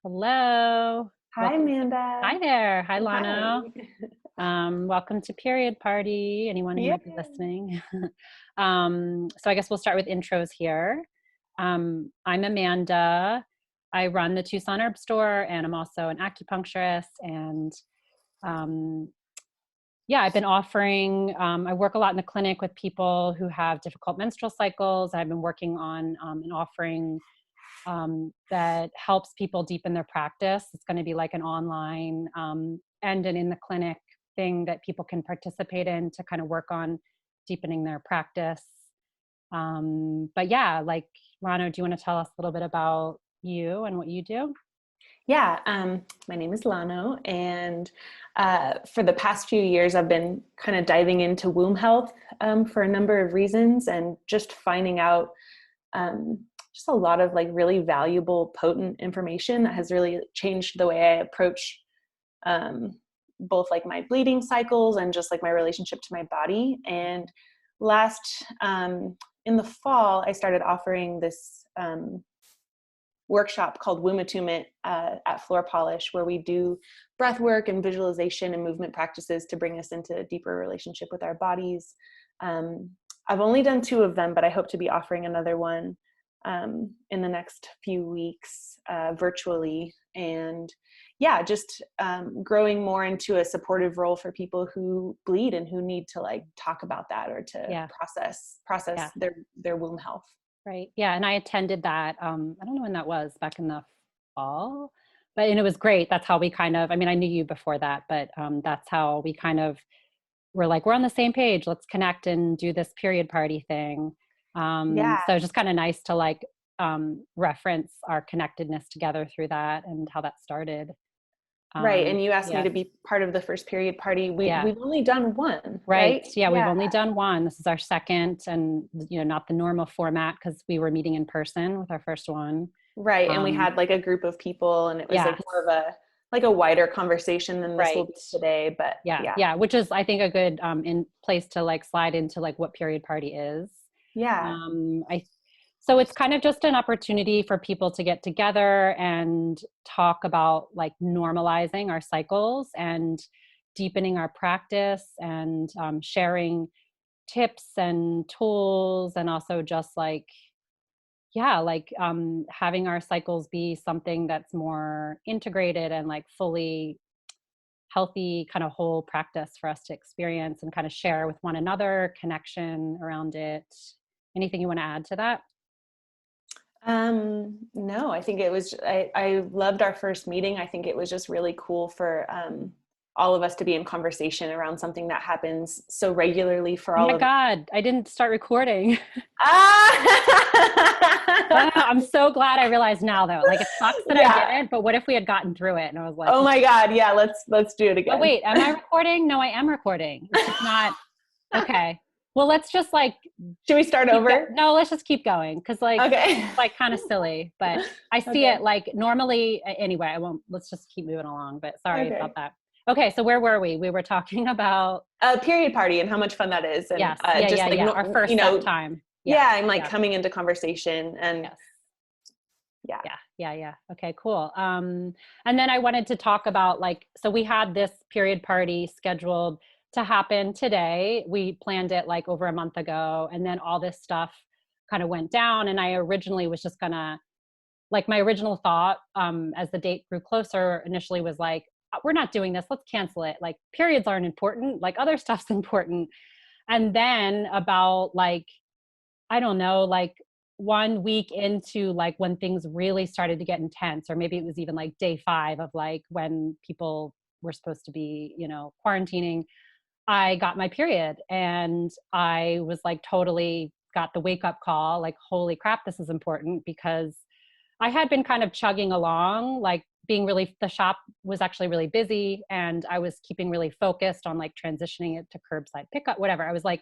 Hello. Hi, Welcome. Amanda. Hi there. Hi, Lano. Hi. Welcome to Period Party, anyone who Yeah. might be listening. So I guess we'll start with intros here. I'm Amanda. I run the Tucson Herb Store, and I'm also an acupuncturist. And um, yeah, I've been offering, I work a lot in the clinic with people who have difficult menstrual cycles. I've been working on an offering that helps people deepen their practice. It's going to be like an online and an in the clinic thing that people can participate in to kind of work on deepening their practice. But yeah, like Rano, do you want to tell us a little bit about you and what you do? Yeah, my name is Lano, and for the past few years, I've been kind of diving into womb health for a number of reasons, and just finding out um, just a lot of like really valuable, potent information that has really changed the way I approach um, both like my bleeding cycles and just like my relationship to my body. And last in the fall, I started offering this workshop called Womb Attunement at Floor Polish, where we do breath work and visualization and movement practices to bring us into a deeper relationship with our bodies. Um, I've only done 2 of them, but I hope to be offering another one in the next few weeks virtually. And yeah, just growing more into a supportive role for people who bleed and who need to like talk about that or to Yeah, process yeah, their womb health. right. Yeah, and I attended that. I don't know when that was, back in the fall, but and it was great. That's how we kind of. I mean, I knew you before that, but that's how we kind of we're like, we're on the same page. Let's connect and do this period party thing. Yeah. So it's just kind of nice to like reference our connectedness together through that and how that started. Right, and you asked me Yeah, to be part of the first period party. yeah, We've only done one, right. right? Yeah, we've Yeah. only done one. This is our second, and not the normal format because we were meeting in person with our first one. Right, and we Um, had like a group of people and it was like yes, more of a like a wider conversation than this will right. be today, but Yeah, yeah. yeah, which is I think a good in place to like slide into like what period party is. Yeah. I So it's kind of just an opportunity for people to get together and talk about like normalizing our cycles and deepening our practice and sharing tips and tools, and also just like, yeah, like having our cycles be something that's more integrated and like fully healthy, kind of whole practice for us to experience and kind of share with one another, connection around it. Anything you want to add to that? No, I think it was I loved our first meeting. I think it was just really cool for all of us to be in conversation around something that happens so regularly for Oh all my of God, I didn't start recording. Ah! I'm so glad I realized now though. Like it sucks that I Yeah. didn't, but what if we had gotten through it and I was like, Oh my God. Yeah, let's do it oh again. wait, am I recording? No, I am recording. It's just not okay. Well, let's just like Should we start keep over? no, let's just keep going because like Okay. it's like kind of silly, but I see Okay. it like normally anyway. I won't. Let's just keep moving along. But sorry about Okay. that. Okay, so where were we? We were talking about A period party and how much fun that is, and yes, yeah, just yeah, like yeah. Our first set time. Yeah, yeah, I'm like yeah, coming into conversation and yes. yeah. Yeah, yeah, yeah. Okay, cool. And then I wanted to talk about like, so we had this period party scheduled to happen today. We planned it like over a month ago, and then all this stuff kind of went down. And I originally was just gonna, like, my original thought, as the date grew closer, initially was like, we're not doing this. Let's cancel it. Like, periods aren't important. Like, other stuff's important. And then about like I don't know, like 1 week into like when things really started to get intense, or maybe it was even like day 5 of like when people were supposed to be, quarantining, I got my period and I was like totally got the wake up call, like, holy crap, this is important because I had been kind of chugging along, like being really, the shop was actually really busy and I was keeping really focused on like transitioning it to curbside pickup, whatever. I was like,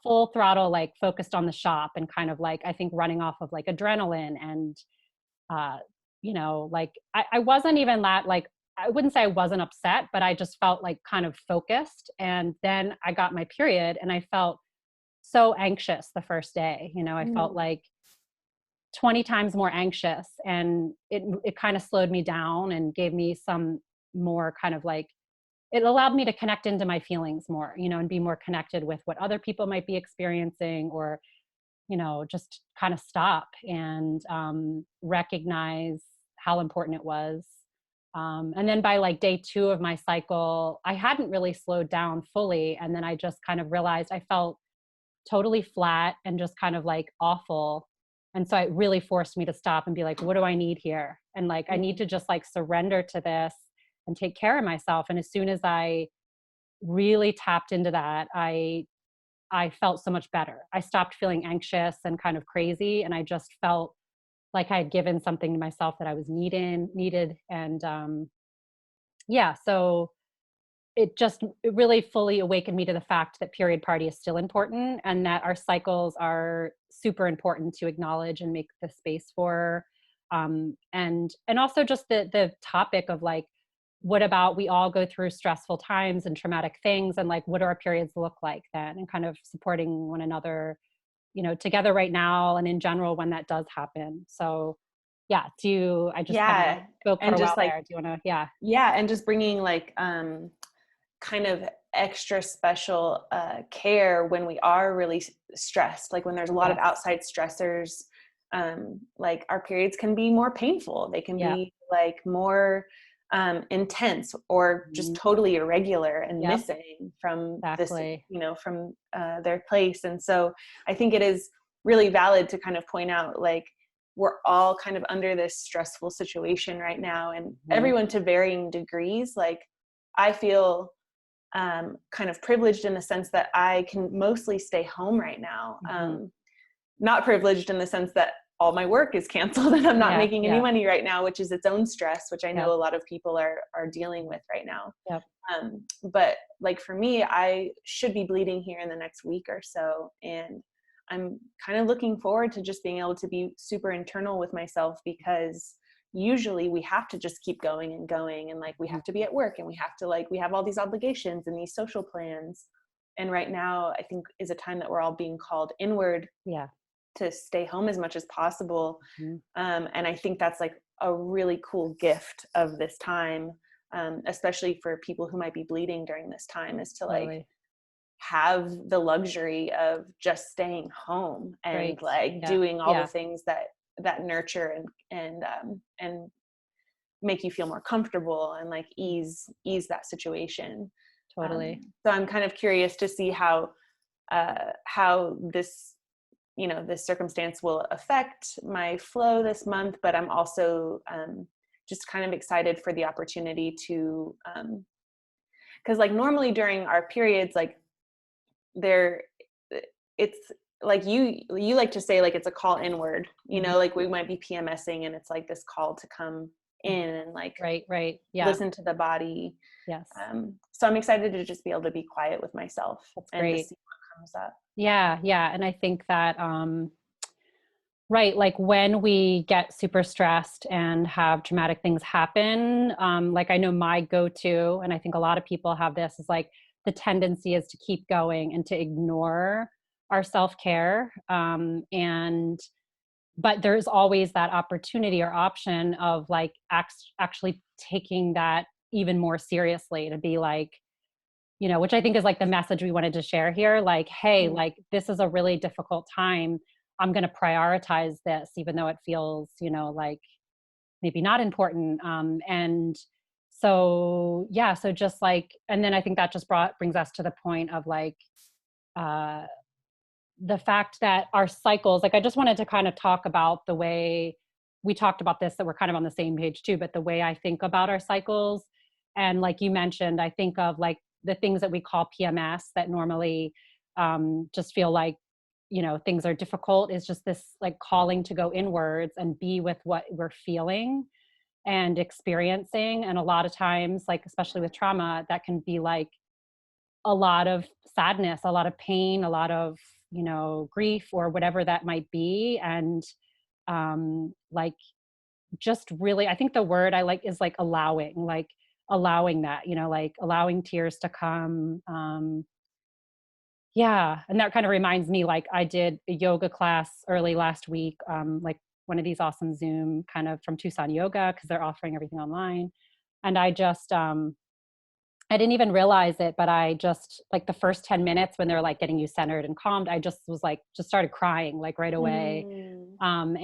full throttle, like focused on the shop and kind of like, I think running off of like adrenaline and, uh, like I wasn't even that like, I wouldn't say I wasn't upset, but I just felt like kind of focused. And then I got my period and I felt so anxious the first day. I felt Mm. like 20 times more anxious, and it kind of slowed me down and gave me some more kind of like, it allowed me to connect into my feelings more, and be more connected with what other people might be experiencing, or just kind of stop and recognize how important it was. And then by like day 2 of my cycle, I hadn't really slowed down fully. And then I just kind of realized I felt totally flat and just kind of like awful. And so it really forced me to stop and be like, what do I need here? And like, I need to just like surrender to this and take care of myself. And as soon as I really tapped into that, I felt so much better. I stopped feeling anxious and kind of crazy. And I just felt like I had given something to myself that I was needed. And yeah, so it really fully awakened me to the fact that period party is still important, and that our cycles are super important to acknowledge and make the space for. And also just the topic of like, what about, we all go through stressful times and traumatic things, and like, what do our periods look like then, and kind of supporting one another, together right now and in general when that does happen. So yeah, I just kind of Yeah. spoke for And a while just like, there. Do you want to? Yeah. yeah. And just bringing like, kind of extra special care when we are really stressed, like when there's a lot of Yes. outside stressors. Like our periods can be more painful, they can Yeah. be like more intense, or just Mhm. totally irregular and Yep. missing from this, Exactly. from their place. And so I think it is really valid to kind of point out, like, we're all kind of under this stressful situation right now, and Mhm. everyone to varying degrees. Like, I feel kind of privileged in the sense that I can mostly stay home right now. Mhm. Not privileged in the sense that all my work is canceled and I'm not Yeah. making any Yeah. money right now, which is its own stress, which I know Yep. a lot of people are dealing with right now. Yep. But like for me, I should be bleeding here in the next week or so. And I'm kind of looking forward to just being able to be super internal with myself, because usually we have to just keep going and going. And like, we have to be at work, and we have to, like, we have all these obligations and these social plans. And right now, I think is a time that we're all being called inward Yeah. to stay home as much as possible. Mhm. And I think that's like a really cool gift of this time, especially for people who might be bleeding during this time, is to like Totally. have the luxury of just staying home and Great. like Yeah. doing all the Yeah. things that nurture and make you feel more comfortable, and like ease that situation. Totally. So I'm kind of curious to see how this, this circumstance will affect my flow this month. But I'm also just kind of excited for the opportunity to, because like normally during our periods, like there, it's like you like to say, like, it's a call inward, Mhm. like we might be PMSing, and it's like this call to come in and like Right. Right. Yeah. listen to the body. Yes. So I'm excited to just be able to be quiet with myself That's and to great. see what comes up. Yeah. Yeah. And I think that, right, like when we get super stressed and have traumatic things happen, like I know my go-to, and I think a lot of people have this, is like the tendency is to keep going and to ignore our self-care. And but there's always that opportunity or option of like actually taking that even more seriously, to be like, which I think is like the message we wanted to share here. Like, hey, Mm. like this is a really difficult time. I'm going to prioritize this, even though it feels, like maybe not important. And so, yeah, so just like, and then I think that just brings us to the point of like, uh, the fact that our cycles, like I just wanted to kind of talk about the way we talked about this, that we're kind of on the same page too, but the way I think about our cycles. And like you mentioned, I think of like the things that we call PMS that normally just feel like, things are difficult, is just this like calling to go inwards and be with what we're feeling and experiencing. And a lot of times, like, especially with trauma, that can be like a lot of sadness, a lot of pain, a lot of, grief or whatever that might be. And like just really, I think the word I like is like allowing that, like allowing tears to come. Yeah. And that kind of reminds me, like I did a yoga class early last week, like one of these awesome Zoom kind of from Tucson Yoga, because they're offering everything online. And I just I didn't even realize it, but I just like the first 10 minutes when they're like getting you centered and calmed, I just was like, just started crying like right away. Mm,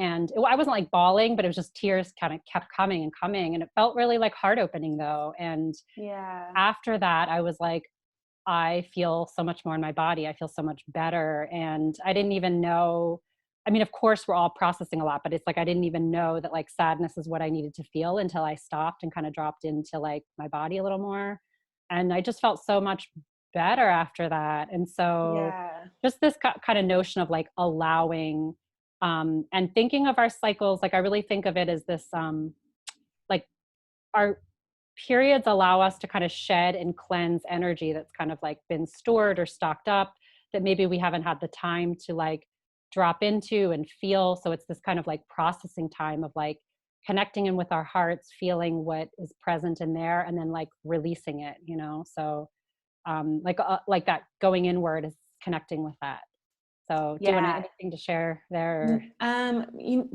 I wasn't like bawling, but it was just tears kind of kept coming and coming. And it felt really like heart opening though. And yeah. after that, I was like, I feel so much more in my body. I feel so much better. And I didn't even know. I mean, of course, we're all processing a lot, but it's like I didn't even know that like sadness is what I needed to feel until I stopped and kind of dropped into like my body a little more. And I just felt so much better after that. And so, Yeah. just this kind of notion of like allowing and thinking of our cycles, like I really think of it as this like our periods allow us to kind of shed and cleanse energy that's kind of like been stored or stocked up that maybe we haven't had the time to like drop into and feel. So it's this kind of like processing time of like connecting in with our hearts, feeling what is present in there, and then like releasing it, you know? So like that going inward is connecting with that. So do you want Yeah. anything to share there?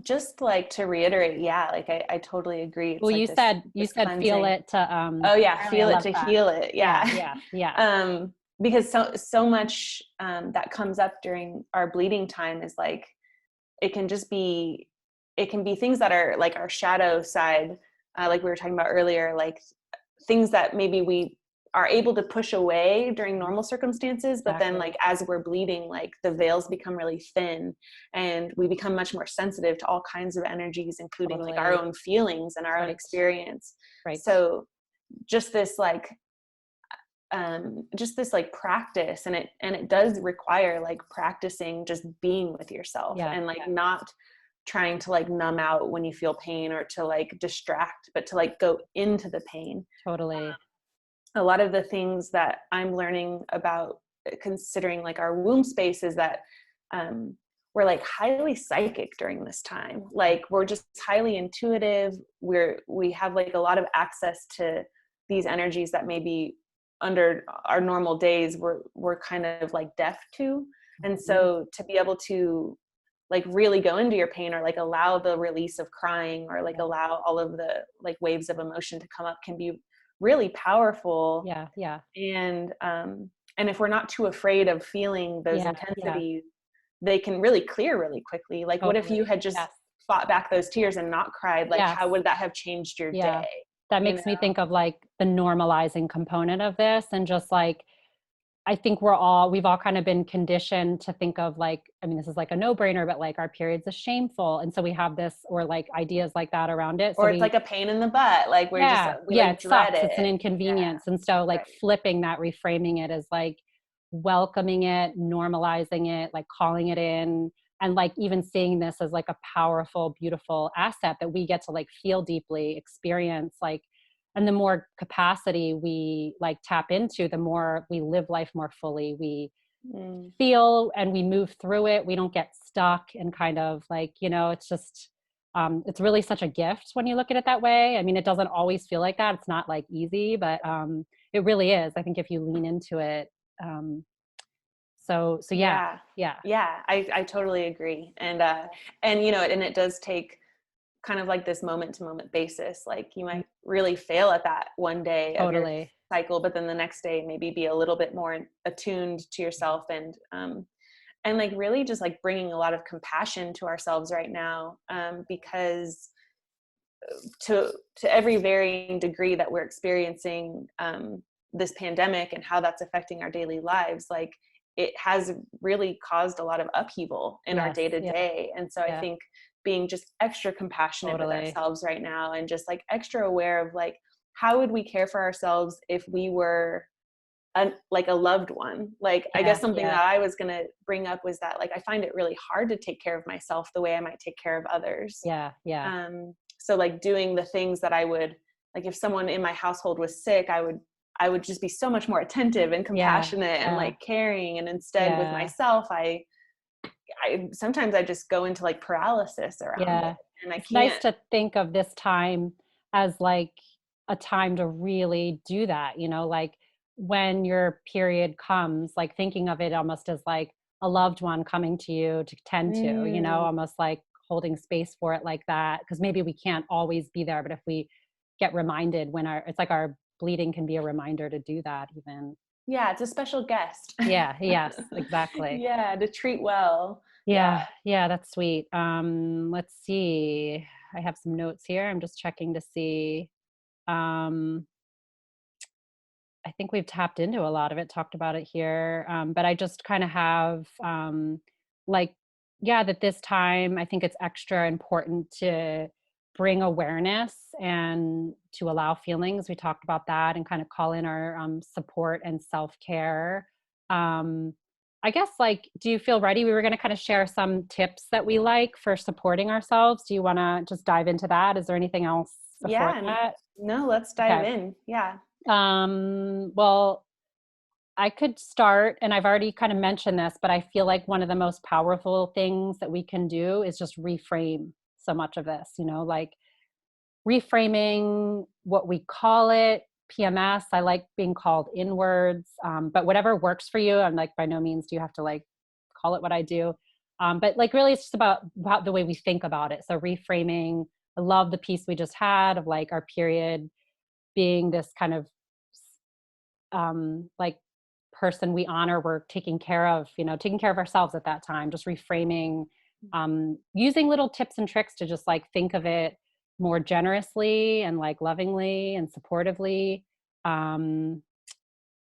Just like to reiterate, yeah, like I totally agree. Well, It's like this you this said feel cleansing. it to Oh yeah, apparently I feel it love to that. heal it. Yeah, Yeah. yeah, yeah. Because so much that comes up during our bleeding time is like it can just be it can be things that are like our shadow side, like we were talking about earlier, like things that maybe we are able to push away during normal circumstances, but then Exactly. like as we're bleeding, like the veils become really thin and we become much more sensitive to all kinds of energies, including like our Totally. own feelings and our own Right. experience. Right. So just this like just this like practice, and it does require like practicing just being with yourself Yeah. and like not trying to like numb out when you feel pain or to like distract, but to like go into the pain. Totally. A lot of the things that I'm learning about considering like our womb space is that we're like highly psychic during this time. Like we're just highly intuitive. We have like a lot of access to these energies that maybe under our normal days we're kind of like deaf to. And Mhm. so to be able to like really go into your pain or like allow the release of crying or like Yeah. allow all of the like waves of emotion to come up can be really powerful. Yeah. Yeah. And if we're not too afraid of feeling those Yeah. Yeah. intensities, they can really clear really quickly. Like what if you Totally. had just Yes. fought back those tears and not cried? Like Yes. how would that have changed your Yeah. day? That You makes me know? think of like the normalizing component of this and just like I think we've all kind of been conditioned to think of like, I mean, this is like a no-brainer, but like our periods is shameful. And so we have this or like ideas like that around it. So Or it's we like a pain in the butt. Like yeah, we yeah, like it dread sucks. It's an it. Yeah. inconvenience. And so like Right. flipping that, reframing it as like welcoming it, normalizing it, like calling it in, and like even seeing this as like a powerful, beautiful asset that we get to like feel deeply, experience like, and the more capacity we like tap into, the more we live life more fully. We Mm. feel and we move through it. We don't get stuck and kind of like, you know, it's just, it's really such a gift when you look at it that way. I mean, it doesn't always feel like that. It's not like easy, but it really is. I think if you lean into it. Um, so yeah, Yeah. yeah, Yeah. I totally agree. And you know, and it does take kind of like this moment to moment basis. Like you mm, might really fail at that one day of your totally. cycle, but then the next day maybe be a little bit more attuned to yourself and like really just like bringing a lot of compassion to ourselves right now, because to every varying degree that we're experiencing this pandemic and how that's affecting our daily lives, like it has really caused a lot of upheaval in our Yes, day to yeah, day. And so I yeah, think being just extra compassionate with totally. ourselves right now and just like extra aware of like how would we care for ourselves if we were like a loved one. Like I Yeah, guess something yeah, that I was going to bring up was that like I find it really hard to take care of myself the way I might take care of others. yeah, yeah, So like doing the things that I would, like if someone in my household was sick, I would just be so much more attentive and yeah, compassionate and yeah, like caring. And instead with yeah, myself, I sometimes I just go into like paralysis around it yeah. and I It's nice can't. to think of this time as like a time to really do that, you know, like when your period comes, like thinking of it almost as like a loved one coming to you to tend to, you know, Mm, almost like holding space for it like that, because maybe we can't always be there, but if we get reminded when it's like our bleeding can be a reminder to do that even. Yeah, it's a special guest. Yeah, yes, exactly. Yeah, to treat well. Yeah. Yeah, yeah, that's sweet. Let's see. I have some notes here. I'm just checking to see. Um, I think we've tapped into a lot of it, talked about it here. But I just kind of have like, yeah, that this time I think it's extra important to bring awareness and to allow feelings. We talked about that and kind of call in our support and self care. Um, I guess, like, do you feel ready? We were going to kind of share some tips that we like for supporting ourselves. Do you want to just dive into that? Is there anything else before Yeah. that? No, let's dive Okay. in. Yeah. Well, I could start, and I've already kind of mentioned this, but I feel like one of the most powerful things that we can do is just reframe so much of this, like reframing what we call it. PMS, I like being called inwards, but whatever works for you. I'm like, by no means do you have to like call it what I do. But like really it's just about the way we think about it. So reframing, I love the piece we just had of like our period being this kind of like person we honor, we're taking care of, taking care of ourselves at that time, just reframing, using little tips and tricks to just like think of it more generously and like lovingly and supportively. Um,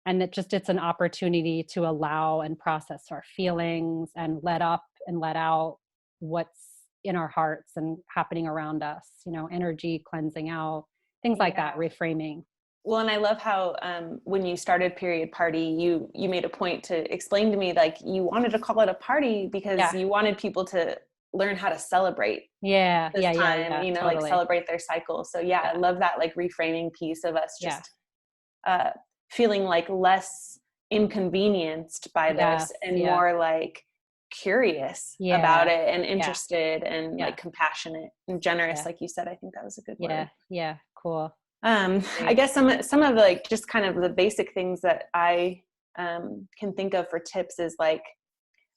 and that just it's an opportunity to allow and process our feelings and let up and let out what's in our hearts and happening around us, energy cleansing out, things like that, Yeah. reframing. Well, and I love how when you started Period Party, you made a point to explain to me like you wanted to call it a party because Yeah. you wanted people to learn how to celebrate Yeah. this Yeah. Yeah. time, Yeah. like Totally. celebrate their cycle. So yeah, I Yeah. love that like reframing piece of us Yeah. just uh, feeling like less inconvenienced by this Yes. and Yeah. more like curious about Yeah. it and Yeah. interested and Yeah. like compassionate and generous, Yeah. like you said. I think that was a good Yeah. word. Yeah. Cool. I Great. guess some of the, like just kind of the basic things that I can think of for tips is like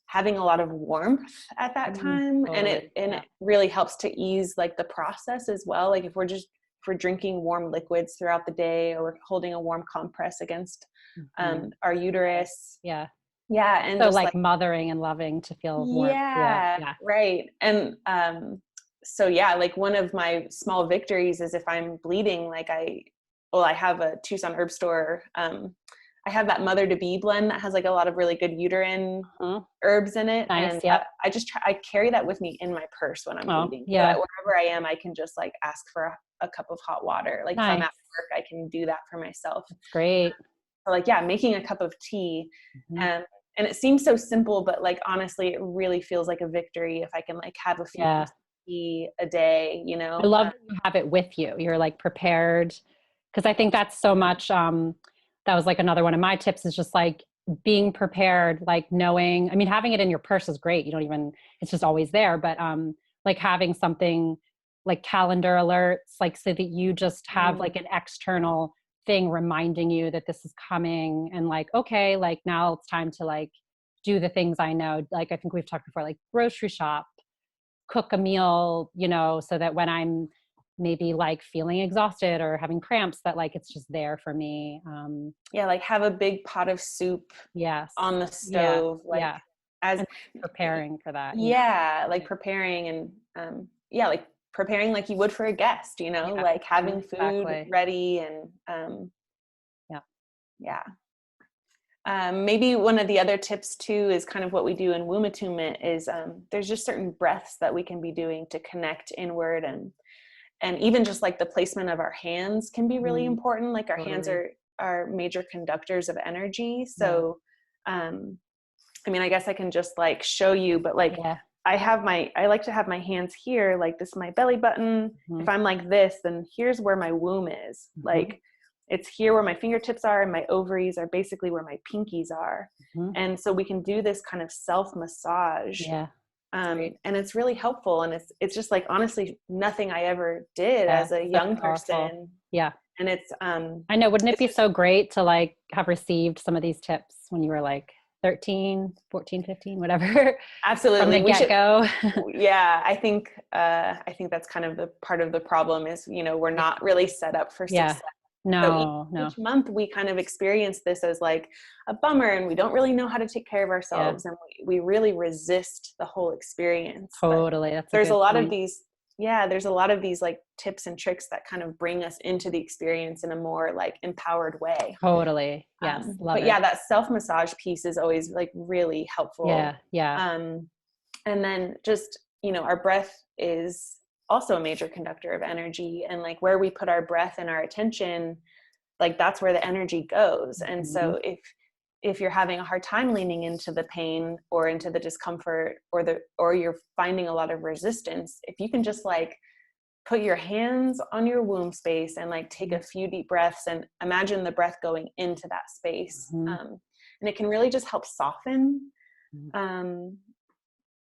having a lot of warmth at that time, and Totally. it Yeah. really helps to ease like the process as well. Like if we're drinking warm liquids throughout the day or we're holding a warm compress against Mhm. our Totally. uterus, Yeah. yeah, and So just like like mothering and loving to feel warmth. Yeah. yeah, Yeah. right. And so yeah, like one of my small victories is if I'm bleeding, like I have a Tucson herb store. I have that mother to be blend that has like a lot of really good uterine Mhm. herbs in it, and Nice. Yep. I carry that with me in my purse when I'm Oh, bleeding, so that yeah. wherever I am, I can just like ask for a cup of hot water. Like if I'm at Nice. work, I can do that for myself. That's great. Or like yeah, making a cup of tea, Mhm. and it seems so simple, but like honestly, it really feels like a victory if I can like have a few Yeah. cups of tea a day. I love that you have it with you. You're like prepared. Because I think that's so much, that was like another one of my tips is just like being prepared, like knowing, I mean, having it in your purse is great. You don't even, it's just always there. But like having something like calendar alerts, like so that you just have Mm, like an external thing reminding you that this is coming and like, okay, like now it's time to like do the things I know. Like I think we've talked before, like grocery shop, cook a meal, so that when I'm maybe like feeling exhausted or having cramps, that like it's just there for me. yeah, like have a big pot of soup Yes. on the Yeah. stove, like Yeah. as And preparing for that. yeah, like Yeah. preparing and yeah, like preparing like you would for a guest, Yeah. like having food Exactly. ready and Yeah. yeah. Maybe one of the other tips too is kind of what we do in womb attunement is there's just certain breaths that we can be doing to connect inward, and even just like the placement of our hands can be really Mm, important. Like our hands totally. are major conductors of energy. Yeah. So I mean, I guess I can just like show you, but like Yeah. I like to have my hands here, like this is my belly button. Mm-hmm. If I'm like this, then here's where my womb is. Mm-hmm. Like it's here where my fingertips are, and my ovaries are basically where my pinkies are. Mm-hmm. And so we can do this kind of self massage. Yeah. That's great. And it's really helpful. And it's just like, honestly, nothing I ever did Yeah. as a So young powerful. person. Yeah. And I know. Wouldn't it it's be just, so great to like have received some of these tips when you were like 13, 14, 15, whatever, from the Absolutely. We should, get-go. yeah, I think that's kind of the part of the problem is, we're Yeah. not really set up for Yeah. success. So No, no. each month we kind of experience this as like a bummer, and we don't really know how to take care of Yeah, ourselves, and we really resist the whole experience. But totally. That's a there's a good lot of point. these, yeah, there's a lot of these like tips and tricks that kind of bring us into the experience in a more like empowered way. Totally. Yes. Love But yeah, it. that self massage piece is always like really helpful. Yeah. Yeah. Um, and then just, our breath is also a major conductor of energy, and like where we put our breath and our attention, like that's where the energy goes. And Mhm. so if you're having a hard time leaning into the pain or into the discomfort, or you're finding a lot of resistance, if you can just like put your hands on your womb space and like take a few deep breaths and imagine the breath going into that space, Mhm. and it can really just help soften, Mhm. um,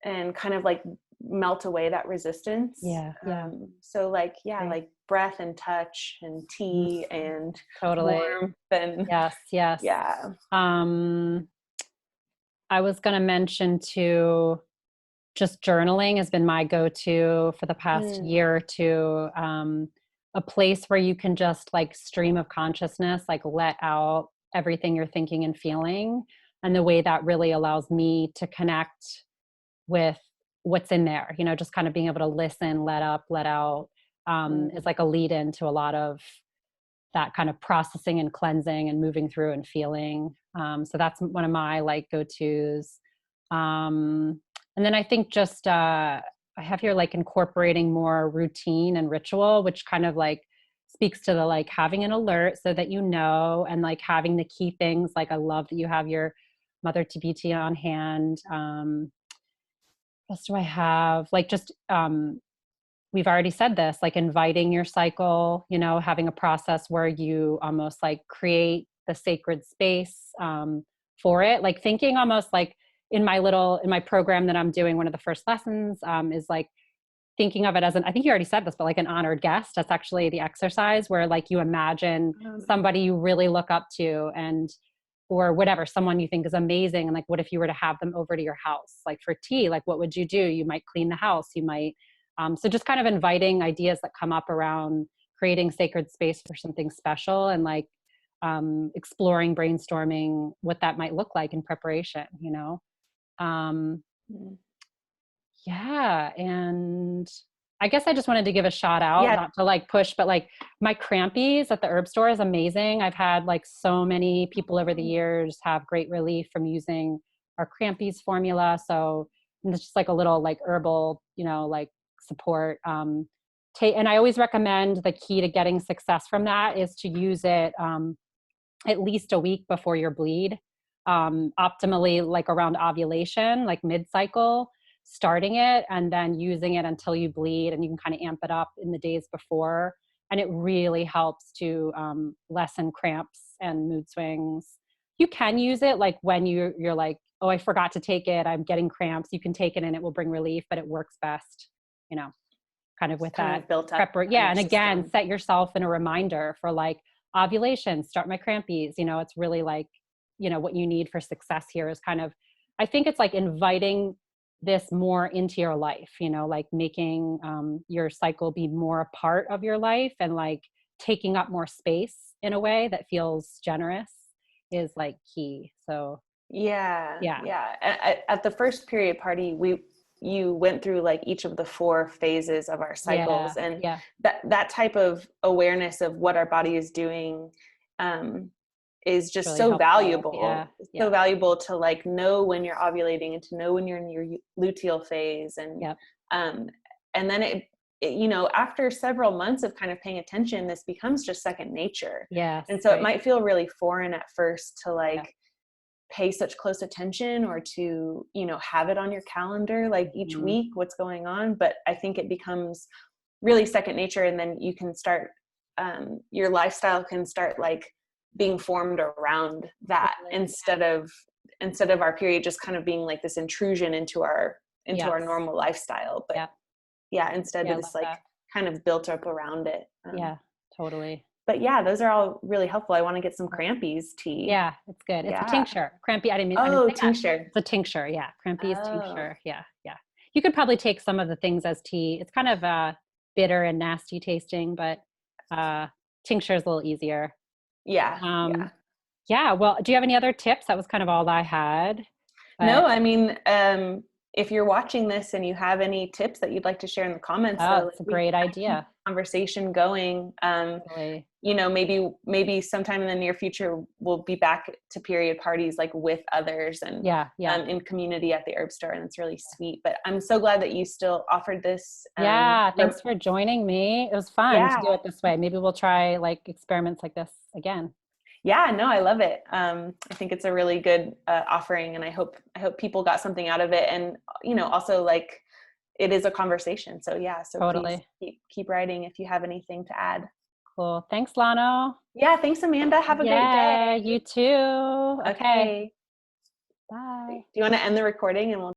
and kind of like melt away that resistance. Yeah. Yeah. So like, yeah, Great. like breath and touch and Mhm. tea and Totally. warmth and Yes. Yes. yeah. Um, I was going to mention too, just journaling has been my go-to for the past Mm, year or two. A place where you can just like stream of consciousness, like let out everything you're thinking and feeling. And the way that really allows me to connect with what's in there, just kind of being able to listen, let up, let out, is mm, like a lead in to a lot of that kind of processing and cleansing and moving through and feeling. So that's one of my like go-tos. Um, and then I think just I have here like incorporating more routine and ritual, which kind of like speaks to the like having an alert so that and like having the key things. Like I love that you have your mother TBT on hand. What else do I have? Like just we've already said this, like inviting your cycle, having a process where you almost like create the sacred space for it, like thinking almost like in my program that I'm doing, one of the first lessons is like thinking of it as I think you already said this, but like an honored guest. That's actually the exercise where like you imagine um, somebody you really look up to, and or whatever, someone you think is amazing. And like, what if you were to have them over to your house, like for tea? Like, what would you do? You might clean the house. You might, so just kind of inviting ideas that come up around creating sacred space for something special, and like exploring, brainstorming what that might look like in preparation. Um, mm. yeah. And I guess I just wanted to give a shout out, Yeah. not to like push, but like my crampies at the herb store is amazing. I've had like so many people over the years have great relief from using our crampies formula. So and it's just like a little like herbal, like support. And I always recommend the key to getting success from that is to use it at least a week before your bleed, optimally like around ovulation, like mid-cycle, starting it and then using it until you bleed, and you can kind of amp it up in the days before. And it really helps to lessen cramps and mood swings. You can use it like when you're like, oh, I forgot to take it, I'm getting cramps. You can take it and it will bring relief, but it works best, you know, kind of It's with kind that of built up prepper. on Yeah. your And again, system. set yourself in a reminder for like ovulation, start my crampies. It's really like, what you need for success here is kind of, I think it's like inviting this more into your life, like making your cycle be more a part of your life, and like taking up more space in a way that feels generous is like key. So Yeah, yeah, yeah. At the first period party, you went through like each of the four phases of our yeah, cycles, and yeah. that type of awareness of what our body is doing, um, is It's just really so helpful. Yeah, valuable. It's so yeah, valuable to like know when you're ovulating and to know when you're in your luteal phase, yeah. um, and then after several months of kind of paying attention, this becomes just second nature. Yes, And so it right. might feel really foreign at first to Yeah. like pay such close attention, or to have it on your calendar like each Mhm. week what's going on, but I think it becomes really second nature, and then you can start, your lifestyle can start like being formed around that, Totally. instead of our period just kind of being like this intrusion into our Yes. normal lifestyle, but Yeah. yeah, instead Yeah, I it's love like that. kind of built up around it. Yeah, totally. but yeah, those are all really helpful. I want to get some Crampy's tea. Yeah, it's good. It's a Yeah. tincture. Crampy, I didn't Oh, say that. tincture. It's a tincture. Yeah. Crampy is Oh, tincture. Yeah. Yeah. You could probably take some of the things as tea. It's kind of bitter and nasty tasting, but uh, tincture is a little easier. yeah, Um, yeah. yeah. Well, do you have any other tips? That was kind of all I had. No, But I mean, if you're watching this and you have any tips that you'd like to share in the comments, oh, so like it's a we can great kind of keep idea. the conversation going. Totally. Maybe sometime in the near future we'll be back to period parties like with others and Yeah. Yeah. in community at the herb store, and it's really sweet. But I'm so glad that you still offered this. Yeah. Thanks for joining me. It was fun to do Yeah, it this way. Maybe we'll try like experiments like this again. yeah, no, I love it. I think it's a really good offering, and I hope people got something out of it. And also like it is a conversation. So yeah, so please Totally. keep writing if you have anything to add. Cool. Thanks, Lano. Yeah, thanks, Amanda. Have a great day. Yeah, you too. Okay. Okay. Do Bye. you want to end the recording and we'll